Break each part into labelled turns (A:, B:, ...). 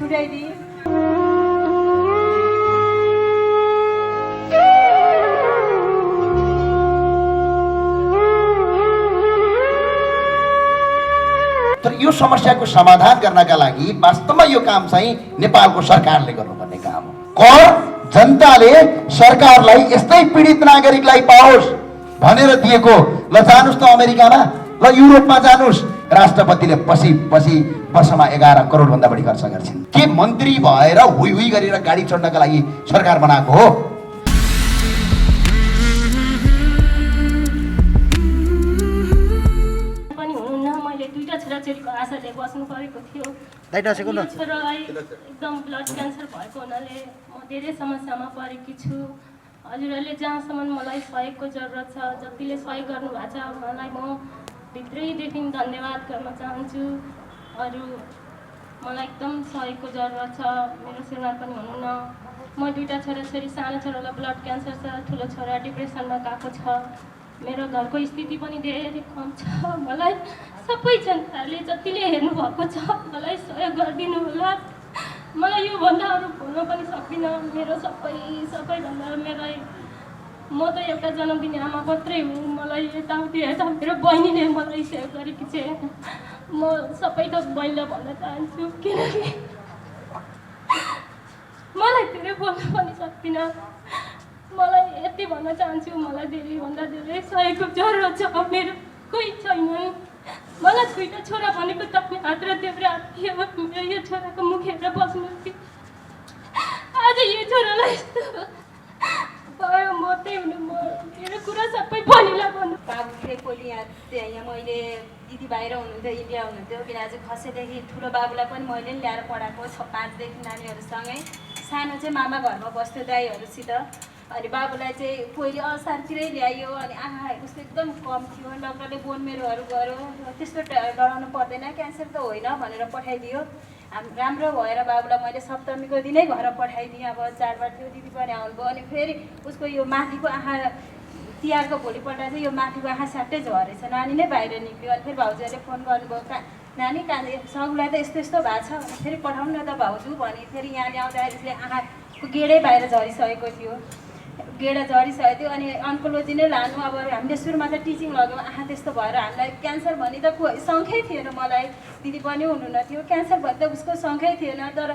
A: छुट्याइदिए।
B: तर यो समस्याको समाधान गर्नका लागि वास्तवमा यो काम चाहिँ नेपालको सरकारले गर्नुपर्ने काम हो। कर जनताले सरकारलाई यस्तै पीडित नागरिकलाई पाओस् भनेर दिएको। ल जानुस् त अमेरिकामा, ल युरोपमा जानुस्, राष्ट्रपतिले पछि वर्षमा 11 करोड भन्दा बढी खर्च गर्छन्। के मन्त्री भएर हुई हुई गरेर गाडी चढ्नका लागि सरकार बनाएको हो?
C: छोराछोरीको आशाले बस्नु परेको थियो। छोरालाई एकदम ब्लड क्यान्सर भएको हुनाले म धेरै समस्यामा परेकी छु। हजुरहरूले जहाँसम्म मलाई सहयोगको जरुरत छ, जतिले सहयोग गर्नुभएको छ उहाँलाई म भित्रैदेखि धन्यवाद गर्न चाहन्छु। अरू मलाई एकदम सहयोगको जरुरत छ। मेरो श्रीमान पनि हुनुहुन्न। म दुईवटा छोराछोरी, सानो छोरालाई ब्लड क्यान्सर छ, ठुलो छोरा डिप्रेसनमा गएको छ। मेरो घरको स्थिति पनि धेरै कम छ। मलाई सबै जनताले जतिले हेर्नुभएको छ मलाई सहयोग गरिदिनु होला। मलाई योभन्दा अरू भन्न पनि सक्दिनँ। मेरो सबैभन्दा म त एउटा जन्म दिने आमा मात्रै हुँ। मलाई यताउति हेर्दा मेरो बहिनीले मलाई सहयोग गरेकी छे। म सबै थोक बहिनीलाई भन्न चाहन्छु, किनकि मलाई धेरै बोल्न पनि सक्दिनँ। मलाई यति भन्न चाहन्छु, मलाई धेरैभन्दा धेरै सहयोगको जरुरत छ। मेरो कोही छैनन्। मलाई दुईवटा छोरा भनेको तपाईँ हात र देब्रे हात थियो। मेरो यो छोराको मुख हेरेर बस्नुहुन्थ्यो। आज यो छोरालाई यस्तो भयो। म त्यही हुनु, मेरो कुरा सबै बहिनीलाई भन्नु।
A: बाबुले कोही यहाँ मैले दिदी बाहिर हुनुहुन्थ्यो, इन्डिया हुनुहुन्थ्यो। किन आज खसेदेखि ठुलो बाबुलाई पनि मैले नि ल्याएर पढाएको 5देखि नानीहरूसँगै। सानो चाहिँ मामा घरमा बस्थ्यो दाईहरूसित। अनि बाबुलाई चाहिँ पहिले असारतिरै ल्यायो। अनि आँखा उसको एकदम कम थियो। डक्टरले बोन मेरोहरू गर्यो। त्यस्तो डराउनु पर्दैन, क्यान्सर त होइन भनेर पठाइदियो। राम्रो भएर बाबुलाई मैले सप्तमीको दिनै घर पठाइदिएँ। अब चाडबाड थियो, दिदी पनि आउनुभयो। अनि फेरि उसको यो माथिको आँखा तिहारको भोलिपल्ट चाहिँ यो माथिको आँखा स्याट्टै झरेछ। नानी नै बाहिर निक्ल्यो। अनि फेरि भाउजूहरूले फोन गर्नुभयो, नानी सगुलाई त यस्तो यस्तो भएको छ। अनि फेरि पठाउनु न त भाउजू भने फेरि यहाँ ल्याउँदाखेरि उसले आँखाको गेडै बाहिर झरिसकेको थियो। गेडा झरिसकेको थियो। अनि अन्कोलोजी नै लानु। अब हामीले सुरुमा त टिचिङ लाग्यौँ। आँखा त्यस्तो भएर हामीलाई क्यान्सर भन्ने त शङ्कै थिएन। मलाई दिदी पनि हुनुहुन्न थियो। क्यान्सर भन्ने त उसको शङ्कै थिएन। तर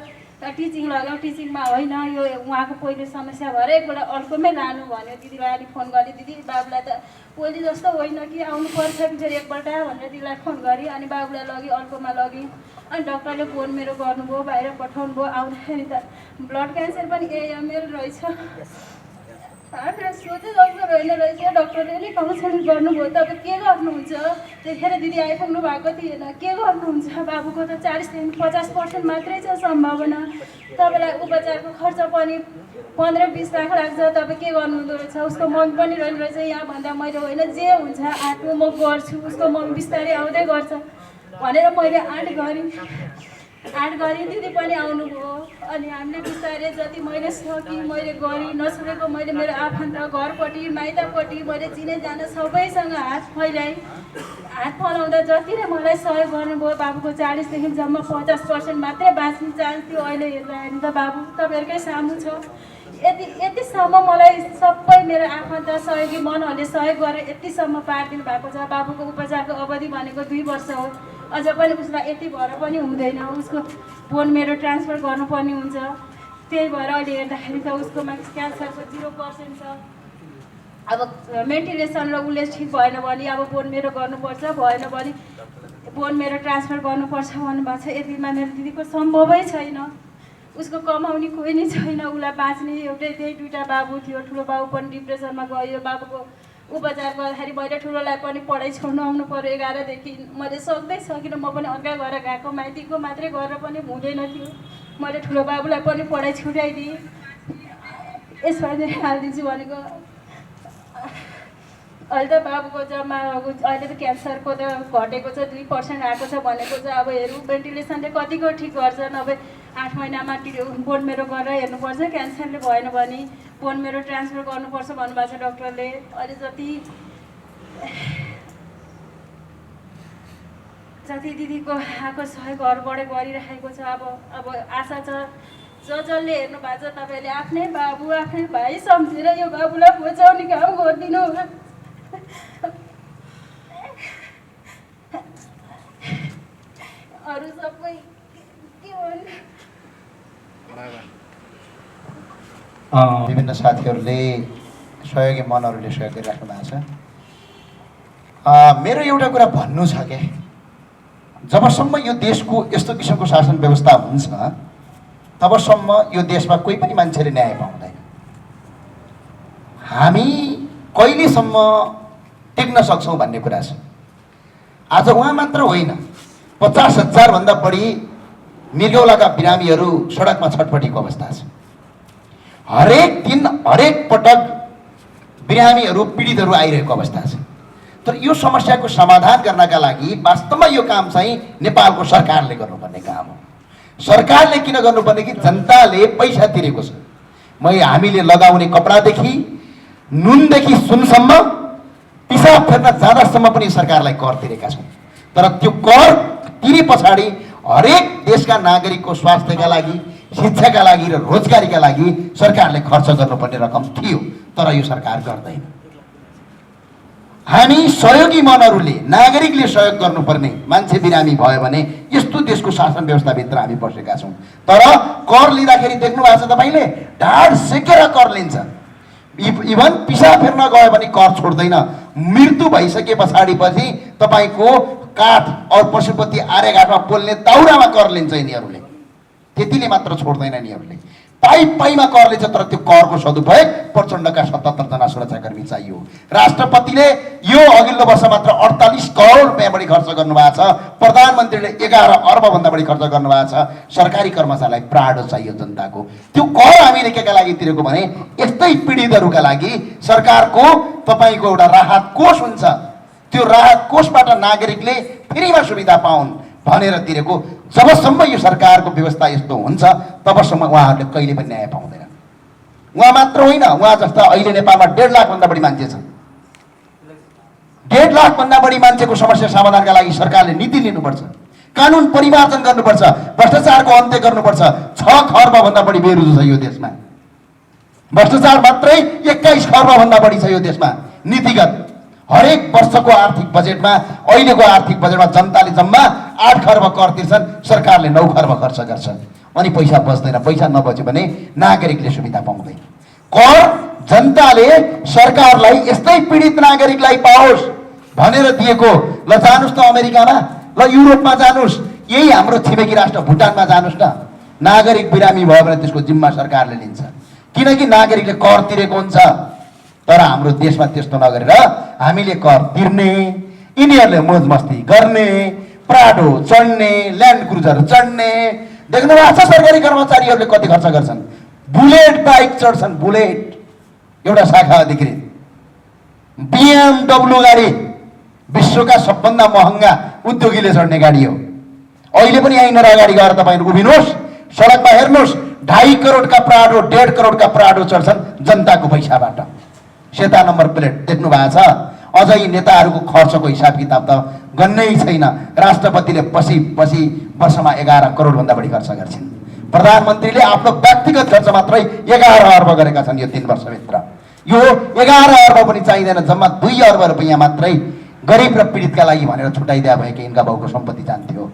A: टिचिङ लाग्यौँ। टिचिङमा होइन, यो उहाँको पहिलो समस्या भएर एकपल्ट अर्कोमै लानु भन्यो। दिदीलाई अनि फोन गरेँ, दिदी बाबुलाई त पहिले जस्तो होइन कि आउनुपर्छ कि फेरि एकपल्ट भनेर दिदीलाई फोन गरेँ। अनि बाबुलाई लगेँ, अर्कोमा लगेँ। अनि डक्टरले बोन मेरो गर्नुभयो, बाहिर पठाउनु भयो। आउँदाखेरि त ब्लड क्यान्सर पनि AML रहेछ। र सोचे जस्तो होइन रहेछ। डक्टरले नि काउन्सिलिङ गर्नुभयो। तपाईँ के गर्नुहुन्छ? त्यतिखेर दिदी आइपुग्नु भएको थिएन। के गर्नुहुन्छ? बाबुको त 40देखि 50% मात्रै छ सम्भावना। तपाईँलाई उपचारको खर्च पनि 15-20 लाख लाग्छ। तपाईँ के गर्नुहुँदो रहेछ? उसको मम्मी पनि रहनु रहेछ यहाँ भन्दा मैले होइन, जे हुन्छ आँटो म गर्छु। उसको मम्मी बिस्तारै आउँदै गर्छ भनेर मैले आँट गरेँ। दिदी पनि आउनुभयो। अनि हामीले बिस्तारै जति मैले सकेँ मैले गरेँ। नसकेको मैले मेरो आफन्त घरपट्टि माइतपट्टि मैले चिने जान सबैसँग हात फैलाएँ। हात फैलाउँदा जतिले मलाई सहयोग गर्नुभयो। बाबुको 40देखि जम्मा 50% मात्रै बाँच्ने चान्स थियो। अहिले हेर्दाखेरि त बाबु तपाईँहरूकै सामु छ। यतिसम्म मलाई सबै मेरो आफन्त सहयोगी मनहरूले सहयोग गरेर यतिसम्म पारिदिनु भएको छ। बाबुको उपचारको अवधि भनेको 2 वर्ष हो। अझ पनि उसलाई यति भएर पनि हुँदैन। उसको बोन मेरो ट्रान्सफर गर्नुपर्ने हुन्छ। त्यही भएर अहिले हेर्दाखेरि त उसकोमा क्यान्सरको 0% छ। अब मेन्टिलेसन र उसले ठिक भएन भने अब बोन मेरो गर्नुपर्छ, भएन भने बोन मेरो ट्रान्सफर गर्नुपर्छ भन्नुभएको छ। यतिमा मेरो दिदीको सम्भवै छैन। उसको कमाउने कोही नै छैन। उसलाई बाँच्ने एउटै त्यही 2टा बाबु थियो। ठुलो बाबु पनि डिप्रेसनमा गयो। बाबुको उपचार गर्दाखेरि मैले ठुलोलाई पनि पढाइ छोड्नु आउनु पऱ्यो 11देखि। मैले सक्दै सकिनँ। म पनि अर्का घर गएको, माइतीको मात्रै गरेर पनि हुँदैन थियो। मैले ठुलो बाबुलाई पनि पढाइ छुट्याइदिएँ। यसमा चाहिँ हालिदिन्छु भनेको अहिले त बाबुको जम्मा अहिले त क्यान्सरको त घटेको छ, 2% आएको छ भनेको छ। अब हेरौँ भेन्टिलेसनले कतिको ठिक गर्छ। नभए 8 महिनामा बोन मेरो गरेर हेर्नुपर्छ। क्यान्सरले भएन भने बोन मेरो ट्रान्सफर गर्नुपर्छ भन्नुभएको छ डक्टरले। अहिले जति जति दिदीको आएको सहयोग अरूबाटै गरिरहेको छ। अब आशा छ जसले हेर्नु भएको छ तपाईँले आफ्नै बाबु आफ्नै भाइ सम्झेर यो बाबुलाई बचाउने काम गरिदिनु। अरू सबै के भन्नु।
B: विभिन्न साथीहरूले सहयोगी मनहरूले सहयोग गरिराख्नु भएको छ। मेरो एउटा कुरा भन्नु छ के, जबसम्म यो देशको यस्तो किसिमको शासन व्यवस्था हुन्छ तबसम्म यो देशमा कोही पनि मान्छेले न्याय पाउँदैन। हामी कहिलेसम्म टिक्न सक्छौँ भन्ने कुरा छ। आज उहाँ मात्र होइन, 50,000 भन्दा बढी मृगौलाका बिरामीहरू सडकमा छटपटीको अवस्था छ। हरेक दिन हरेक पटक बिरामीहरू पीडितहरू आइरहेको अवस्था छ। तर यो समस्याको समाधान गर्नका लागि वास्तवमा यो काम चाहिँ नेपालको सरकारले गर्नुपर्ने काम हो। सरकारले किन गर्नुपर्ने कि जनताले पैसा तिरेको छ। हामीले लगाउने कपडादेखि नुनदेखि सुनसम्म पिसाब फेर्न जाँदासम्म पनि सरकारलाई कर तिरेका छौँ। तर त्यो कर तिरे पछाडि हरेक देशका नागरिकको स्वास्थ्यका लागि, शिक्षाका लागि र रोजगारीका लागि सरकारले खर्च गर्नुपर्ने रकम थियो, तर यो सरकार गर्दैन। हामी सहयोगी मनहरूले, नागरिकले सहयोग गर्नुपर्ने, मान्छे बिरामी भयो भने यस्तो देशको शासन व्यवस्थाभित्र हामी बसेका छौँ। तर कर लिँदाखेरि देख्नु भएको छ तपाईँले, ढाड सेकेर कर लिन्छ। इभन पिसाब फेर्न गयो भने कर छोड्दैन। मृत्यु भइसके पछाडि पछि तपाईँको काठ और पशुपति आर्यघाटमा पोल्ने दाउरामा कर लिन्छ यिनीहरूले। त्यतिले मात्र छोड्दैन यिनीहरूले, पाइमा कर लिन्छ। तर त्यो करको सदुपयोग प्रचण्डका 77 जना सुरक्षाकर्मी चाहियो। राष्ट्रपतिले यो अघिल्लो वर्ष मात्र 48 करोड रुपियाँ बढी खर्च गर्नुभएको छ। प्रधानमन्त्रीले 11 अर्ब भन्दा बढी खर्च गर्नुभएको छ। सरकारी कर्मचारीलाई प्राडो चाहियो जनताको। त्यो कर हामीले केका लागि तिरेको भने यस्तै पीडितहरूका लागि सरकारको तपाईँको एउटा राहत कोष हुन्छ। त्यो राहत कोषबाट नागरिकले फ्रीमा सुविधा पाउन् भनेर तिरेको। जबसम्म यो सरकारको व्यवस्था यस्तो हुन्छ तबसम्म उहाँहरूले कहिले पनि न्याय पाउँदैन। उहाँ मात्र होइन, उहाँ जस्ता अहिले नेपालमा 1.5 लाख भन्दा बढी मान्छे छन्। 1.5 लाख भन्दा बढी मान्छेको समस्या समाधानका लागि सरकारले नीति लिनुपर्छ, कानुन परिमार्जन गर्नुपर्छ, भ्रष्टाचारको अन्त्य गर्नुपर्छ। 6 खर्ब भन्दा बढी बेरोजगार छ यो देशमा। भ्रष्टाचार मात्रै 21 खर्ब भन्दा बढी छ यो देशमा। नीतिगत हरेक वर्षको आर्थिक बजेटमा, अहिलेको आर्थिक बजेटमा जनताले जम्मा 8 खर्ब कर तिर्छन्, सरकारले 9 खर्ब खर्च गर्छ। अनि पैसा बच्दैन। पैसा नबच्यो भने नागरिकले सुविधा पाउँदैन। कर जनताले सरकारलाई यस्तै पीडित नागरिकलाई पाओस् भनेर दिएको। ल जानुस् त अमेरिकामा, ल युरोपमा जानुस्, यही हाम्रो छिमेकी राष्ट्र भुटानमा जानुस् न। नागरिक बिरामी भयो भने त्यसको जिम्मा सरकारले लिन्छ, किनकि नागरिकले कर तिरेको हुन्छ। तर हाम्रो देशमा त्यस्तो नगरेर हामीले कर तिर्ने, यिनीहरूले मोज मस्ती गर्ने, प्राडो चढ्ने, ल्यान्ड क्रुजर चढ्ने। देख्नु भएको छ सरकारी कर्मचारीहरूले कति खर्च गर्छन्। बुलेट बाइक चढ्छन्, बुलेट एउटा शाखा अधिकृत। BMW गाडी विश्वका सबभन्दा महँगा उद्योगीले चढ्ने गाडी हो। अहिले पनि यहीँनिर अगाडि गएर तपाईँहरू उभिनुहोस्, सडकमा हेर्नुहोस्, 2.5 करोडका प्राडो, 1.5 करोडका प्राडो चढ्छन् जनताको पैसाबाट। सेता नम्बर प्लेट देख्नु भएको छ। अझ यी नेताहरूको खर्चको हिसाब किताब त गन्नै छैन। राष्ट्रपतिले पछि वर्षमा 11 करोड भन्दा बढी खर्च गर्छन्। प्रधानमन्त्रीले आफ्नो व्यक्तिगत खर्च मात्रै 11 अर्ब गरेका छन् यो 3 वर्षभित्र। यो 11 अर्ब पनि चाहिँदैन, जम्मा 2 अर्ब रुपैयाँ मात्रै गरिब र पीडितका लागि भनेर छुट्याइदिया भए कि यिनका बाउको सम्पत्ति जान्थ्यो।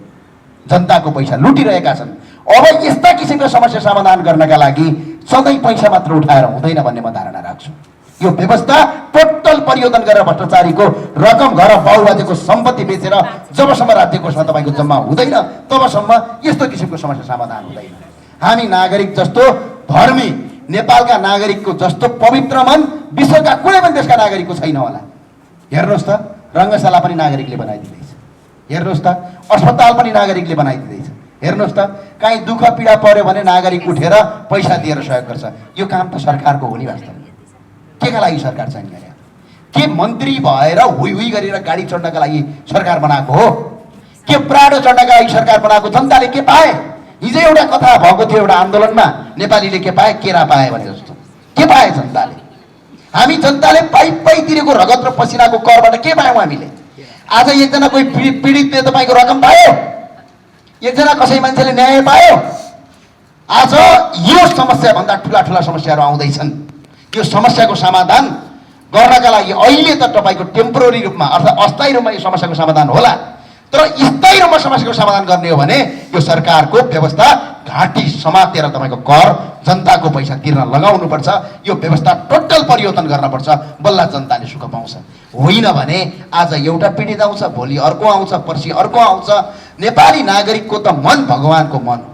B: जनताको पैसा लुटिरहेका छन्। अब यस्ता किसिमका समस्या समाधान गर्नका लागि सधैँ पैसा मात्र उठाएर हुँदैन भन्ने म धारणा राख्छु। यो व्यवस्था टोटल परिवर्तन गरेर भ्रष्टाचारीको रकम, घर बाउबाजेको सम्पत्ति बेचेर जबसम्म राज्य कोषमा तपाईँको जम्मा हुँदैन तबसम्म यस्तो किसिमको समस्या समाधान हुँदैन। हामी नागरिक जस्तो धर्मी, नेपालका नागरिकको जस्तो पवित्र मन विश्वका कुनै पनि देशका नागरिकको छैन होला। हेर्नुहोस् त, रङ्गशाला पनि नागरिकले बनाइदिँदैछ। हेर्नुहोस् त, अस्पताल पनि नागरिकले बनाइदिँदैछ। हेर्नुहोस् त, काहीँ दुःख पीडा पर्यो भने नागरिक उठेर पैसा दिएर सहयोग गर्छ। यो काम त सरकारको हो नि। वास्तवमा के का लागि सरकार चाहिँ गरे? के मन्त्री भएर हुई गरेर गाडी चढ्नका लागि सरकार बनाएको हो? के प्राडो चढ्नका लागि सरकार बनाएको? जनताले के पाए? हिजो एउटा कथा भएको थियो एउटा आन्दोलनमा, नेपालीले के पाए? केरा पाए भने जस्तो। के पाए जनताले? हामी जनताले पाइ तिरेको रगत र पसिनाको करबाट के पायौँ? हामीले आज एकजना कोही पीडितले तपाईँको रकम पायो, एकजना कसै मान्छेले न्याय पायो। आज यो समस्याभन्दा ठुला ठुला समस्याहरू आउँदैछन्। यो समस्याको समाधान गर्नका लागि अहिले त तपाईँको टेम्पोररी रूपमा अर्थात् अस्थायी रूपमा यो समस्याको समाधान होला, तर स्थायी रूपमा समस्याको समाधान गर्ने हो भने यो सरकारको व्यवस्था घाँटी समातेर तपाईँको कर जनताको पैसा तिर्न लगाउनुपर्छ। यो व्यवस्था टोटल परिवर्तन गर्नुपर्छ, बल्ल जनताले सुख पाउँछ। होइन भने आज एउटा पीडित आउँछ, भोलि अर्को आउँछ, पर्सि अर्को आउँछ। नेपाली नागरिकको त मन भगवानको मन हो।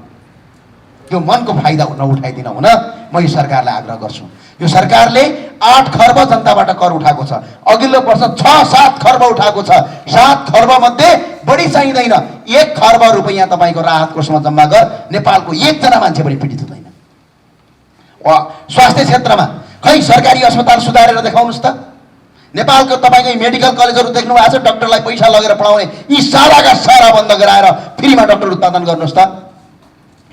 B: यो मनको फाइदा नउठाइदिन हुन म यो सरकारलाई आग्रह गर्छु। यो सरकारले 8 खर्ब जनताबाट कर उठाएको छ, अघिल्लो वर्ष 6-7 खर्ब उठाएको छ। 7 खर्ब मध्ये बढी चाहिँदैन, 1 खर्ब रुपैयाँ तपाईँको राहत कोषमा जम्मा गर। नेपालको एकजना मान्छे पनि पीडित हुँदैन। स्वास्थ्य क्षेत्रमा खै सरकारी अस्पताल सुधारेर देखाउनुहोस् त। नेपालको तपाईँको मेडिकल कलेजहरू देख्नु भएको छ, डाक्टरलाई पैसा लगेर पढाउने, यी साराका सारा बन्द गराएर फ्रीमा डाक्टर उत्पादन गर्नुहोस् त।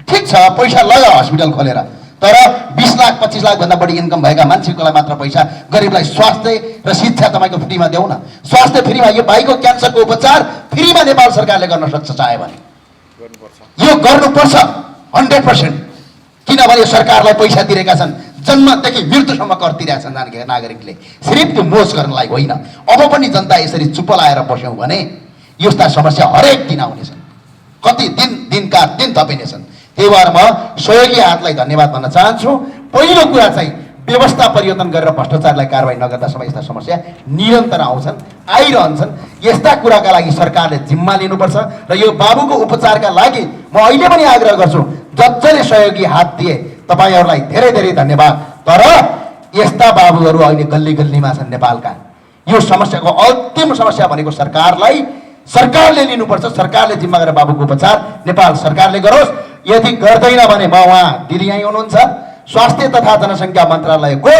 B: ठिक छ, पैसा लगा हस्पिटल खोलेर, तर 20 लाख 25 लाख भन्दा बढी इन्कम भएका मान्छेकोलाई मात्र पैसा, गरिबलाई स्वास्थ्य र शिक्षा तपाईँको फ्रीमा देऊ न। स्वास्थ्य फ्रीमा, यो भाइको क्यान्सरको उपचार फ्रीमा नेपाल सरकारले गर्न सक्छ चाह्यो भने। यो गर्नुपर्छ 100%, किनभने यो सरकारलाई पैसा तिरेका छन्, जन्मदेखि मृत्युसम्म कर तिरेका छन् नागरिकले, सिर्फ त्यो मोज गर्नलाई होइन। अब पनि जनता यसरी चुप लाएर बस्यौँ भने यस्ता समस्या हरेक दिन आउनेछन्, कति दिनका दिन थपिनेछन्। त्यही भएर म सहयोगी हातलाई धन्यवाद भन्न चाहन्छु। पहिलो कुरा चाहिँ व्यवस्था परिवर्तन गरेर भ्रष्टाचारलाई कारबाही नगर्दासम्म यस्ता समस्या निरन्तर आउँछन्, आइरहन्छन्। यस्ता कुराका लागि सरकारले जिम्मा लिनुपर्छ र यो बाबुको उपचारका लागि म अहिले पनि आग्रह गर्छु, जसले सहयोगी हात दिए तपाईँहरूलाई धेरै धेरै धन्यवाद। तर यस्ता बाबुहरू अहिले गल्ली गल्लीमा छन् नेपालका। यो समस्याको अन्तिम समस्या भनेको सरकारले लिनुपर्छ। सरकारले जिम्मा गरेर बाबुको उपचार नेपाल सरकारले गरोस्। यदि गर्दैन भने म उहाँ दिदी यहीँ हुनुहुन्छ, स्वास्थ्य तथा जनसङ्ख्या मन्त्रालयको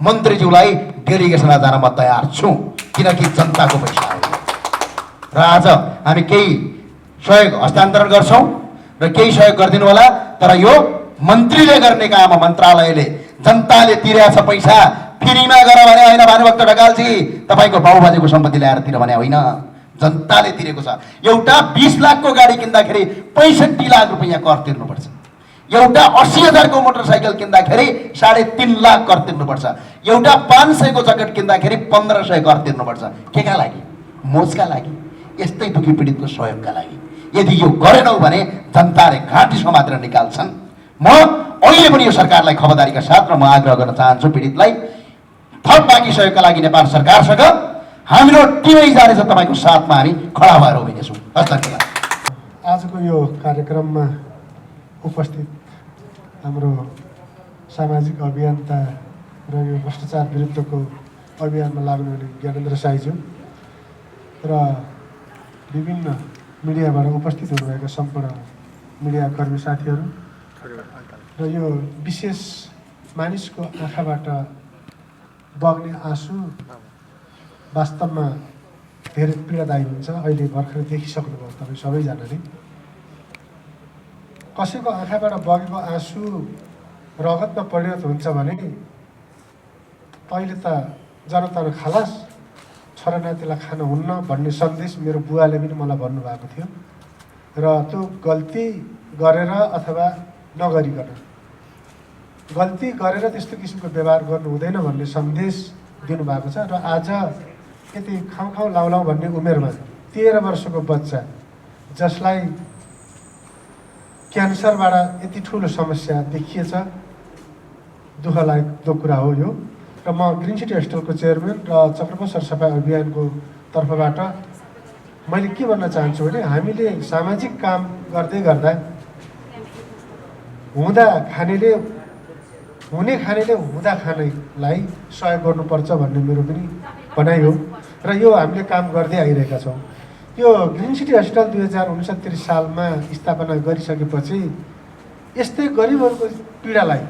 B: मन्त्रीज्यूलाई डेलिगेसनमा जान म तयार छु, किनकि जनताको पैसा हो। र आज हामी केही सहयोग हस्तान्तरण गर्छौँ र केही सहयोग गरिदिनु होला, तर यो मन्त्रीले गर्ने काम हो। मन्त्रालयले जनताले तिरेको छ पैसा फ्रीमा गर भने होइन, भानुभक्त ढकालजी तपाईँको बाबुबाजेको सम्पत्ति ल्याएर तिर भने होइन, जनताले तिरेको छ। एउटा 20 लाखको गाडी किन्दाखेरि 65 लाख रुपैयाँ कर तिर्नुपर्छ। एउटा 80,000 को मोटरसाइकल किन्दाखेरि 3.5 लाख कर तिर्नुपर्छ। एउटा 500 को जकेट किन्दाखेरि 1500 कर तिर्नुपर्छ। केका लागि? मोजका लागि, यस्तै दुखी पीडितको सहयोगका लागि। यदि यो गरेनौ भने जनताले घाँटी समातेर निकाल्छन्। म अहिले पनि यो सरकारलाई खबरदारीका साथ र म आग्रह गर्न चाहन्छु, पीडितलाई थप बाँकी सहयोगका लागि नेपाल सरकारसँग हाम्रो टिमै जानेछ, तपाईँको साथमा हामी खडा भएर उभिनेछौँ। हस् धन्यवाद।
D: आजको यो कार्यक्रममा उपस्थित हाम्रो सामाजिक अभियन्ता र यो भ्रष्टाचार विरुद्धको अभियानमा लाग्नुहुने ज्ञानेन्द्र साईज्यू र विभिन्न मिडियाबाट उपस्थित हुनुभएका सम्पूर्ण मिडियाकर्मी साथीहरू र यो विशेष मानिसको आँखाबाट बग्ने आँसु वास्तवमा धेरै पीडादायी हुन्छ। अहिले भर्खर देखिसक्नुभयो तपाईँ सबैजनाले। कसैको आँखाबाट बगेको आँसु रगतमा परिणत हुन्छ भने अहिले त जनताले खलास, छोरानातिलाई खान हुन्न भन्ने सन्देश मेरो बुवाले पनि मलाई भन्नुभएको थियो। र त्यो गल्ती गरेर अथवा नगरिकन, गल्ती गरेर त्यस्तो किसिमको व्यवहार गर्नु हुँदैन भन्ने सन्देश दिनुभएको छ। र आज यति खाउँ लाउँ भन्ने उमेरमा 13 वर्षको बच्चा जसलाई क्यान्सरबाट यति ठुलो समस्या देखिएछ, दुःख लागेको कुरा हो यो। र म ग्रिन सिटी हस्पिटलको चेयरम्यान र चक्रपथ सरसफाइ अभियानको तर्फबाट मैले के भन्न चाहन्छु भने हामीले सामाजिक काम गर्दै गर्दा हुने खानेले हुँदा खानेलाई सहयोग गर्नुपर्छ भन्ने मेरो पनि भनाइ हो। र यो हामीले काम गर्दै आइरहेका छौँ। यो ग्रिन सिटी हस्पिटल 2069 सालमा स्थापना गरिसकेपछि यस्तै गरिबहरूको पीडालाई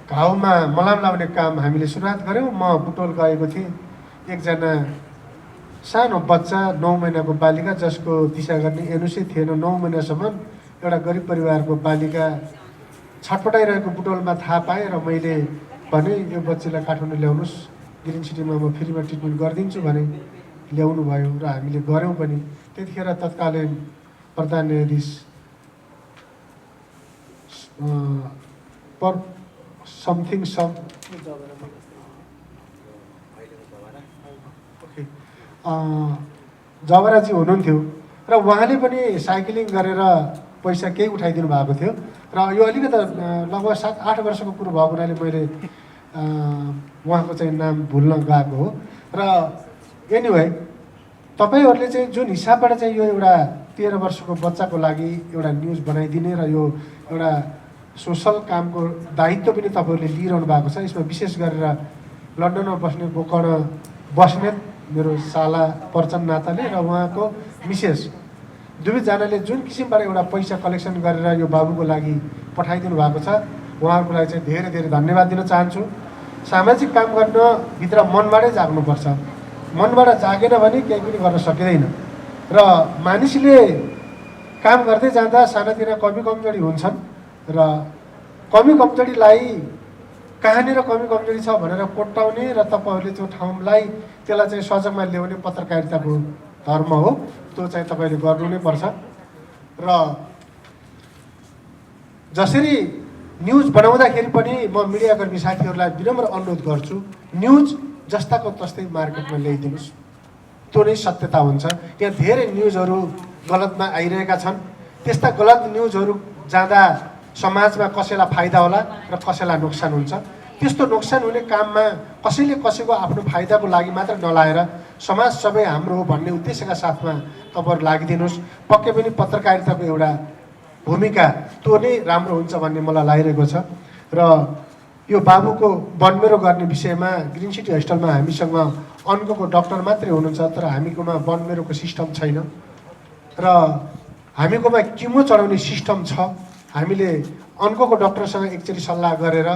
D: घाउमा मलाम लाउने काम हामीले सुरुवात गऱ्यौँ। म बुटोल गएको थिएँ, एकजना सानो बच्चा 9 महिनाको बालिका जसको दिशा गर्ने एनुसै थिएन, 9 महिनासम्म एउटा गरिब परिवारको बालिका छटपटाइरहेको बुटोलमा थाहा पाएँ र मैले भने यो बच्चीलाई काठमाडौँ ल्याउनुहोस्, ग्रिन सिटीमा म फ्रीमा ट्रिटमेन्ट गरिदिन्छु भने ल्याउनु भयो र हामीले गऱ्यौँ पनि। त्यतिखेर तत्कालीन प्रधान न्यायाधीश जबराजी हुनुहुन्थ्यो र उहाँले पनि साइक्लिङ गरेर पैसा केही उठाइदिनु भएको थियो र यो अलिकति लगभग 7-8 वर्षको कुरो भएको हुनाले मैले उहाँको चाहिँ नाम भुल्न गएको हो। र एनिवे तपाईँहरूले चाहिँ जुन हिसाबबाट चाहिँ यो एउटा 13 वर्षको बच्चाको लागि एउटा न्युज बनाइदिने र यो एउटा सोसल कामको दायित्व पनि तपाईँहरूले लिइरहनु भएको छ। यसमा विशेष गरेर लन्डनमा बस्ने गोकर्ण बस्नेत मेरो साला पर्चन नाताले र उहाँको मिसेस दुवैजनाले जुन किसिमबाट एउटा पैसा कलेक्सन गरेर यो बाबुको लागि पठाइदिनु भएको छ, उहाँहरूको लागि चाहिँ धेरै धेरै धन्यवाद दिन चाहन्छु। सामाजिक काम गर्न भित्र मनबाटै जाग्नुपर्छ, मनबाट जागेन भने केही पनि गर्न सकिँदैन। र मानिसले काम गर्दै जाँदा सानातिना कमी कमजोरी हुन्छन् र कमी कमजोरीलाई कहाँनिर कमी कमजोरी छ भनेर कोट्टाउने र तपाईँहरूले त्यो ठाउँलाई त्यसलाई चाहिँ सजगमा ल्याउने पत्रकारिताको धर्म हो, त्यो चाहिँ तपाईँले गर्नु नै पर्छ। र जसरी न्युज बनाउँदाखेरि पनि म मिडियाकर्मी साथीहरूलाई विनम्र अनुरोध गर्छु, न्युज जस्ताको तस्तै मार्केटमा ल्याइदिनुहोस्, त्यो नै सत्यता हुन्छ। यहाँ धेरै न्युजहरू गलतमा आइरहेका छन्, त्यस्ता गलत न्युजहरू जाँदा समाजमा कसैलाई फाइदा होला र कसैलाई नोक्सान हुन्छ। त्यस्तो नोक्सान हुने काममा कसैले कसैको आफ्नो फाइदाको लागि मात्र नलाएर समाज सबै हाम्रो हो भन्ने उद्देश्यका साथमा तपाईँहरू लागिदिनुहोस्। पक्कै पनि पत्रकारिताको एउटा भूमिका त्यो नै राम्रो हुन्छ भन्ने मलाई लागिरहेको छ। र यो बाबुको बनमेरो गर्ने विषयमा ग्रिन सिटी हस्पिटलमा हामीसँग अन्कोको डक्टर मात्रै हुनुहुन्छ, तर हामीकोमा बनमेरोको सिस्टम छैन र हामीकोमा किमो चढाउने सिस्टम छ। हामीले अन्कोको डक्टरसँग एकचोटि सल्लाह गरेर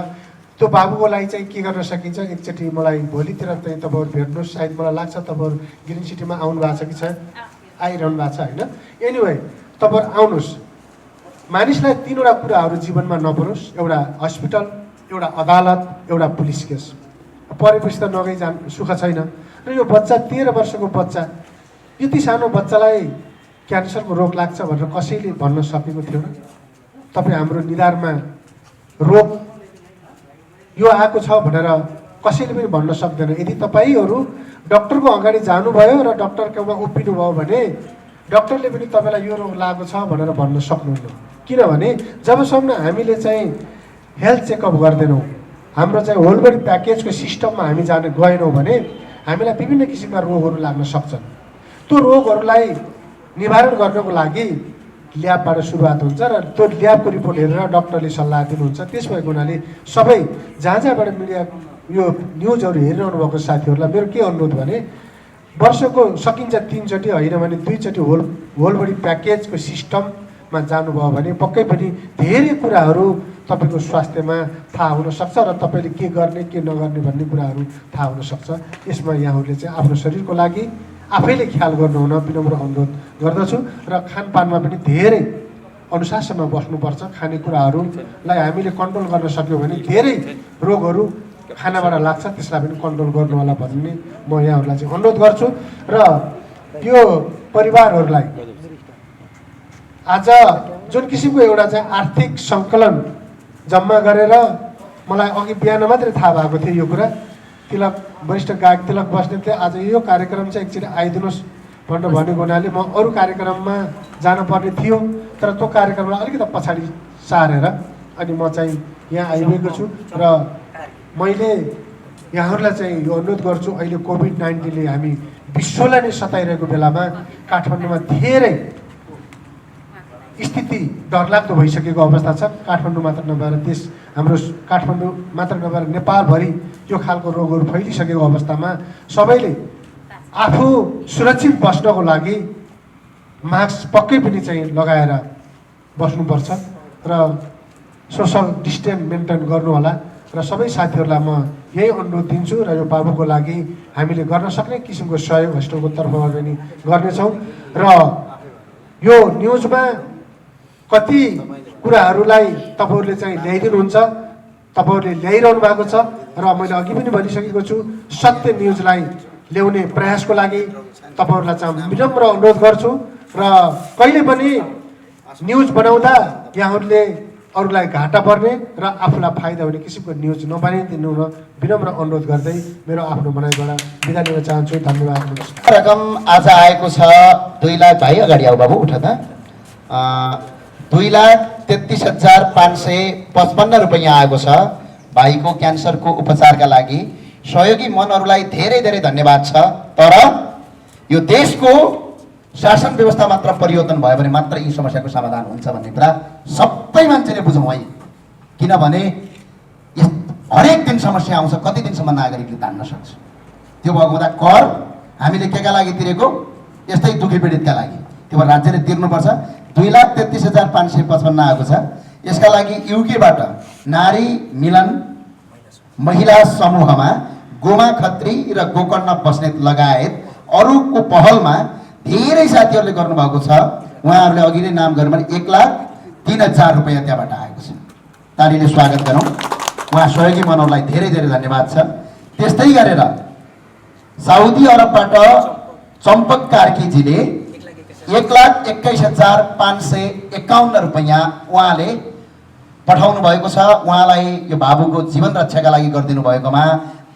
D: त्यो बाबुको लागि चाहिँ के गर्न सकिन्छ एकचोटि मलाई भोलितिर चाहिँ तपाईँहरू भेट्नुहोस्। सायद मलाई लाग्छ तपाईँहरू ग्रिन सिटीमा आउनु भएको छ कि छैन, आइरहनु भएको छ होइन। एनिवे तपाईँहरू आउनुहोस्। मानिसलाई 3वटा कुराहरू जीवनमा नपरोस्, एउटा हस्पिटल, एउटा अदालत, एउटा पुलिस केस। परेपछि त नगई सुख छैन। र यो बच्चा 13 वर्षको बच्चा, यति सानो बच्चालाई क्यान्सरको रोग लाग्छ भनेर कसैले भन्न सकेको थिएन। तपाईँ हाम्रो निधारमा रोग यो आएको छ भनेर कसैले पनि भन्न सक्दैन। यदि तपाईँहरू डक्टरको अगाडि जानुभयो र डक्टरकोमा उभिनु भयो भने डक्टरले पनि तपाईँलाई यो रोग लागेको छ भनेर भन्न सक्नुहुन्न। किनभने जबसम्म हामीले चाहिँ हेल्थ चेकअप गर्दैनौँ, हाम्रो चाहिँ होल बडी प्याकेजको सिस्टममा हामी गएनौँ भने हामीलाई विभिन्न किसिमका रोगहरू लाग्न सक्छन्। त्यो रोगहरूलाई निवारण गर्नको लागि ल्याबबाट सुरुवात हुन्छ र त्यो ल्याबको रिपोर्ट हेरेर डक्टरले सल्लाह दिनुहुन्छ। त्यस भएको हुनाले सबै जहाँ जहाँबाट मिडिया यो न्युजहरू हेरिरहनु भएको साथीहरूलाई मेरो के अनुरोध भने वर्षको सकिन्छ 3 चोटि होइन भने 2 चोटि होल बडी प्याकेजको सिस्टममा जानुभयो भने पक्कै पनि धेरै कुराहरू तपाईँको स्वास्थ्यमा थाहा हुनसक्छ र तपाईँले के गर्ने के नगर्ने भन्ने कुराहरू थाहा हुनसक्छ। यसमा यहाँहरूले चाहिँ आफ्नो शरीरको लागि आफैले ख्याल गर्नुहुन विनम्र अनुरोध गर्दछु र खानपानमा पनि धेरै अनुशासनमा बस्नुपर्छ। खानेकुराहरूलाई हामीले कन्ट्रोल गर्न सक्यौँ भने धेरै रोगहरू खानाबाट लाग्छ, त्यसलाई पनि कन्ट्रोल गर्नु होला भन्ने म यहाँहरूलाई चाहिँ अनुरोध गर्छु। र यो परिवारहरूलाई आज जुन किसिमको एउटा चाहिँ आर्थिक सङ्कलन जम्मा गरेर मलाई अघि बिहान मात्रै थाहा भएको थियो यो कुरा, तिलक वरिष्ठ गायक तिलक बस्नेतले आज यो कार्यक्रम चाहिँ एकचोटि आइदिनुहोस् भनेर भनेको हुनाले म अरू कार्यक्रममा जानुपर्ने थियो, तर त्यो कार्यक्रमलाई अलिकति पछाडि सारेर अनि म चाहिँ यहाँ आइरहेको छु। र मैले यहाँहरूलाई चाहिँ यो अनुरोध गर्छु, अहिले कोभिड-19ले हामी विश्वलाई नै सताइरहेको बेलामा काठमाडौँमा धेरै स्थिति डरलाग्दो भइसकेको अवस्था छ। काठमाडौँ मात्र नभएर देश हाम्रो काठमाडौँ मात्र नभएर नेपालभरि यो खालको रोगहरू फैलिसकेको अवस्थामा सबैले आफू सुरक्षित बस्नको लागि मास्क पक्कै पनि चाहिँ लगाएर बस्नुपर्छ र सोसल डिस्टेन्स मेन्टेन गर्नु होला। र सबै साथीहरूलाई म यही अनुरोध दिन्छु र यो बाबुको लागि हामीले गर्न सक्ने किसिमको सहयोग हस्पिटलको तर्फबाट पनि गर्नेछौँ। र यो न्युजमा कति कुराहरूलाई तपाईँहरूले चाहिँ ल्याइदिनुहुन्छ, तपाईँहरूले ल्याइरहनु भएको छ र मैले अघि पनि भनिसकेको छु, सत्य न्युजलाई ल्याउने प्रयासको लागि तपाईँहरूलाई चाहिँ विनम्र अनुरोध गर्छु र कहिले पनि न्युज बनाउँदा यहाँहरूले अरूलाई घाटा पर्ने र आफूलाई फाइदा हुने किसिमको न्युज नबनाइदिनु र विनम्र अनुरोध गर्दै मेरो आफ्नो भनाइबाट बिदा लिन चाहन्छु। धन्यवाद, नमस्कार।
B: रकम आज आएको छ 2 लाख। भाइ अगाडि आऊ बाबु, उठ त। 2,33,555 रुपियाँ आएको छ भाइको क्यान्सरको उपचारका लागि। सहयोगी मनहरूलाई धेरै धेरै धन्यवाद छ। तर यो देशको शासन व्यवस्था मात्र परिवर्तन भयो भने मात्र यी समस्याको समाधान हुन्छ भन्ने कुरा सबै मान्छेले बुझौँ है। किनभने हरेक दिन समस्या आउँछ, कति दिनसम्म नागरिकले तान्न सक्छ। त्यो भएको हुँदा कर हामीले केका लागि तिरेको, यस्तै दुखी पीडितका लागि, त्यो राज्यले तिर्नुपर्छ। 2,33,555 आएको छ। यसका लागि युकेबाट नारी मिलन महिला समूहमा गोमा खत्री र गोकर्ण बस्नेत लगायत अरूको पहलमा धेरै साथीहरूले गर्नुभएको छ। उहाँहरूले अघि नै नाम गर्नु भने 1,03,000 रुपियाँ त्यहाँबाट आएको छ। तालीले स्वागत गरौँ। उहाँ सहयोगी मनहरूलाई धेरै धेरै धन्यवाद छ। त्यस्तै गरेर साउदी अरबबाट चम्पक कार्कीजीले 1,21,551 रुपियाँ उहाँले पठाउनु भएको छ। उहाँलाई यो बाबुको जीवन रक्षाका लागि गरिदिनु भएकोमा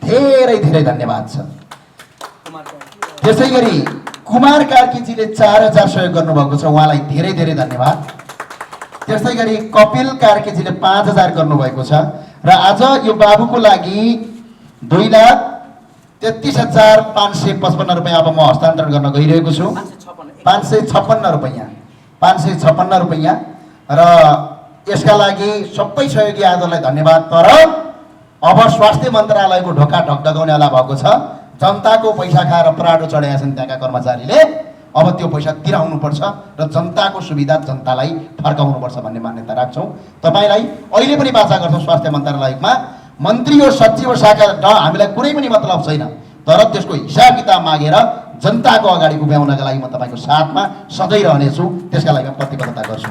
B: धेरै धेरै धन्यवाद छ। त्यसै गरी कुमार कार्कीजीले 4,000 सहयोग गर्नुभएको छ, उहाँलाई धेरै धेरै धन्यवाद। त्यस्तै गरी कपिल कार्कीजीले 5,000 गर्नुभएको छ। र आज यो बाबुको लागि 2,33,555 रुपियाँ अब म हस्तान्तरण गर्न गइरहेको छु। 556 रुपियाँ र यसका लागि सबै सहयोगी आजलाई धन्यवाद। तर अब स्वास्थ्य मन्त्रालयको ढोका ढकढकाउनेवाला भएको छ। जनताको पैसा खाएर पराडो चढाएका छन् त्यहाँका कर्मचारीले। अब त्यो पैसा तिराउनुपर्छ र जनताको सुविधा जनतालाई फर्काउनुपर्छ भन्ने मान्यता राख्छौँ। तपाईँलाई अहिले पनि बाचा गर्छौँ। स्वास्थ्य मन्त्रालयमा मन्त्री हो सचिव हो शाखा हामीलाई कुनै पनि मतलब छैन, तर त्यसको हिसाब किताब मागेर जनताको अगाडि उभ्याउनका लागि म तपाईँको साथमा सधैँ रहनेछु। त्यसका लागि म प्रतिबद्धता गर्छु।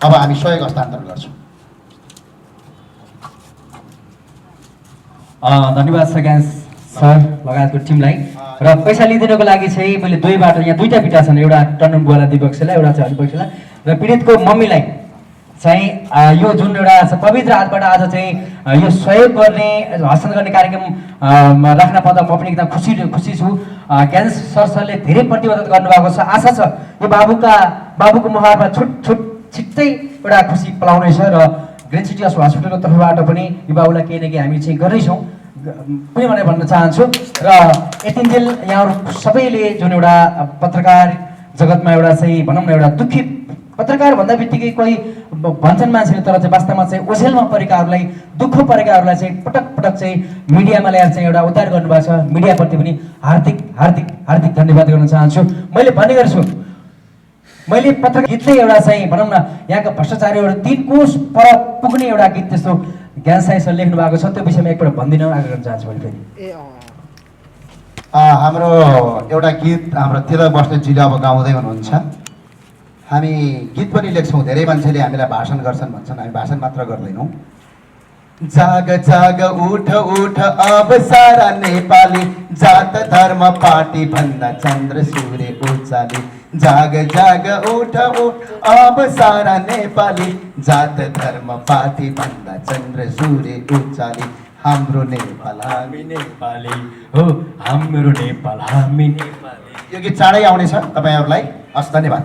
B: अब हामी सहयोग हस्तान्तरण गर्छौँ।
E: धन्यवाद सर लगायतको टिमलाई। र पैसा लिइदिनको लागि चाहिँ मैले दुईबाट यहाँ दुईवटा पिटा छन्, एउटा टन्डनबुवाला दिपक्षलाई, एउटा चाहिँ हरिपक्षलाई। र पीडितको मम्मीलाई चाहिँ यो जुन एउटा पवित्र हातबाट आज चाहिँ यो सहयोग गर्ने हस्तान्तरण गर्ने कार्यक्रम राख्न पाउँदा म पनि एकदम खुसी छु। क्यान्सर सरले धेरै प्रतिबद्धता गर्नुभएको छ। आशा छ यो बाबुको मुहारमा छिट्टै एउटा खुसी पलाउनेछ र ग्रिन सिटी हस्पिटलको तर्फबाट पनि यो बाबुलाई केही न केही हामी चाहिँ गर्दैछौँ पनि भनेर भन्न चाहन्छु। र यतिन्जेल यहाँहरू सबैले जुन एउटा पत्रकार जगतमा एउटा चाहिँ भनौँ न एउटा दुःखी पत्रकार भन्दा बित्तिकै कोही भन्छन् मान्छेले, तर चाहिँ वास्तवमा चाहिँ ओझेलमा परेकाहरूलाई दुःख परेकाहरूलाई चाहिँ पटक चाहिँ मिडियामा ल्याएर चाहिँ एउटा उद्धार गर्नुभएको छ। मिडियाप्रति पनि हार्दिक हार्दिक हार्दिक धन्यवाद गर्न चाहन्छु। मैले भन्ने गर्छु, मैले पत्रकार गीतले एउटा चाहिँ भनौँ न यहाँका भ्रष्टाचारीहरू 3 कोस पर पुग्ने एउटा गीत त्यस्तो ज्ञान साई सर लेख्नु भएको छ। त्यो विषयमा एकपल्ट भनिदिन आग्रह गर्न चाहन्छु मैले फेरि।
B: हाम्रो एउटा गीत हाम्रो तिलक बस्नेतजीले अब गाउँदै हुनुहुन्छ। हामी गीत पनि लेख्छौँ। धेरै मान्छेले हामीलाई भाषण गर्छन् भन्छन्, हामी भाषण मात्र गर्दैनौँ। जाग जाग उठ उठ अब सारा नेपाली, जात धर्म पार्टी भन्दा चन्द्र सूर्य उचाली। जाग जाग उठ उठ अब सारा नेपाली, जात धर्म पार्टी भन्दा चन्द्र सूर्य उचाली। हाम्रो नेपाल हामी नेपाली
E: हो, हाम्रो नेपाल हामी नेपाली।
B: यो गीत चाँडै आउनेछ तपाईँहरूलाई। हस्, धन्यवाद।